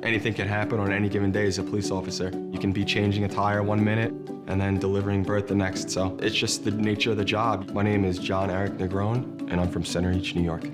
Anything can happen on any given day as a police officer. You can be changing a tire 1 minute and then delivering birth the next. So it's just the nature of the job. My name is Jon-Erik Negron, and I'm from Centereach, New York.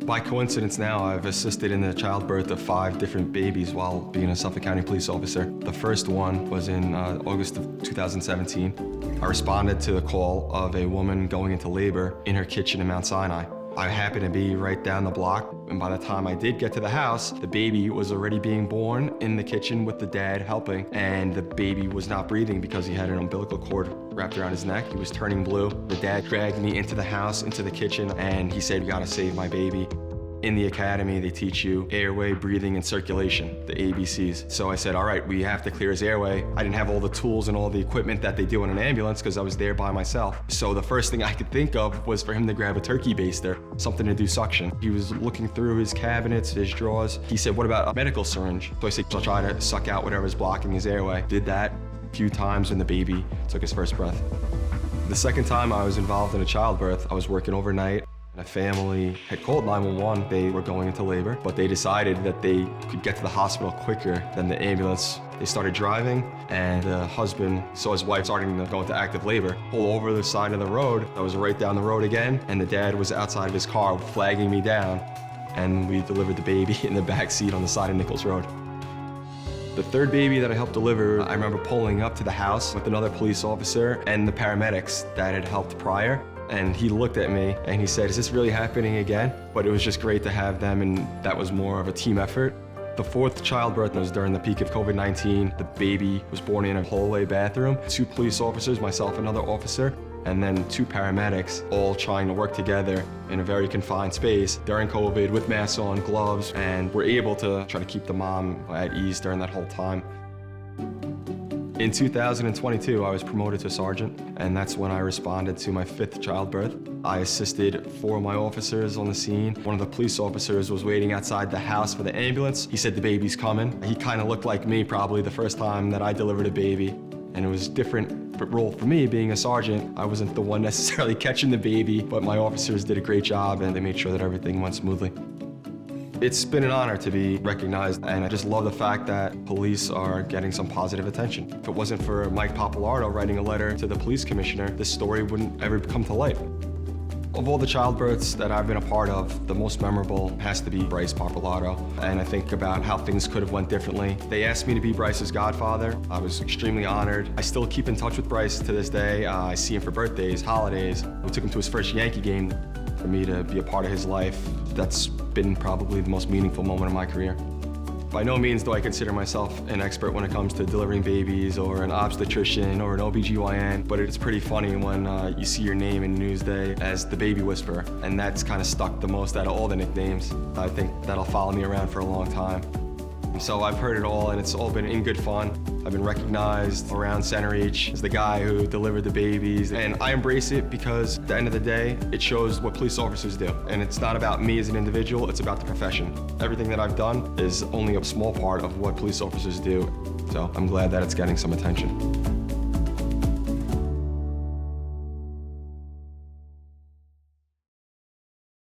By coincidence now, I've assisted in the childbirth of 5 different babies while being a Suffolk County police officer. The first one was in August of 2017. I responded to the call of a woman going into labor in her kitchen in Mount Sinai. I happened to be right down the block, and by the time I did get to the house, the baby was already being born in the kitchen with the dad helping, and the baby was not breathing because he had an umbilical cord wrapped around his neck. He was turning blue. The dad dragged me into the house, into the kitchen, and he said, "We gotta save my baby." In the academy, they teach you airway, breathing, and circulation, the ABCs. So I said, all right, we have to clear his airway. I didn't have all the tools and all the equipment that they do in an ambulance because I was there by myself. So the first thing I could think of was for him to grab a turkey baster, something to do suction. He was looking through his cabinets, his drawers. He said, what about a medical syringe? So I said, I'll try to suck out whatever's blocking his airway. Did that a few times when the baby took his first breath. The second time I was involved in a childbirth, I was working overnight. A family had called 911. They were going into labor, but they decided that they could get to the hospital quicker than the ambulance. They started driving, and the husband saw his wife starting to go into active labor, pull over the side of the road. I was right down the road again, and the dad was outside of his car flagging me down, and we delivered the baby in the back seat on the side of Nichols Road. The third baby that I helped deliver, I remember pulling up to the house with another police officer and the paramedics that had helped prior. And he looked at me and he said, is this really happening again? But it was just great to have them, and that was more of a team effort. The fourth childbirth was during the peak of COVID-19. The baby was born in a hallway bathroom. 2 police officers, myself, another officer, and then 2 paramedics, all trying to work together in a very confined space during COVID with masks on, gloves, and we're able to try to keep the mom at ease during that whole time. In 2022, I was promoted to sergeant, and that's when I responded to my 5th childbirth. I assisted 4 of my officers on the scene. One of the police officers was waiting outside the house for the ambulance. He said the baby's coming. He kind of looked like me probably the first time that I delivered a baby, and it was a different role for me being a sergeant. I wasn't the one necessarily catching the baby, but my officers did a great job, and they made sure that everything went smoothly. It's been an honor to be recognized, and I just love the fact that police are getting some positive attention. If it wasn't for Mike Papalardo writing a letter to the police commissioner, this story wouldn't ever come to light. Of all the childbirths that I've been a part of, the most memorable has to be Bryce Papalardo, and I think about how things could have went differently. They asked me to be Bryce's godfather. I was extremely honored. I still keep in touch with Bryce to this day. I see him for birthdays, holidays. We took him to his first Yankee game. For me to be a part of his life, that's been probably the most meaningful moment of my career. By no means do I consider myself an expert when it comes to delivering babies or an obstetrician or an OBGYN, but it's pretty funny when you see your name in Newsday as the baby whisperer, and that's kind of stuck the most out of all the nicknames. I think that'll follow me around for a long time. So I've heard it all, and it's all been in good fun. I've been recognized around Centereach as the guy who delivered the babies, and I embrace it because at the end of the day, it shows what police officers do. And it's not about me as an individual, it's about the profession. Everything that I've done is only a small part of what police officers do. So I'm glad that it's getting some attention.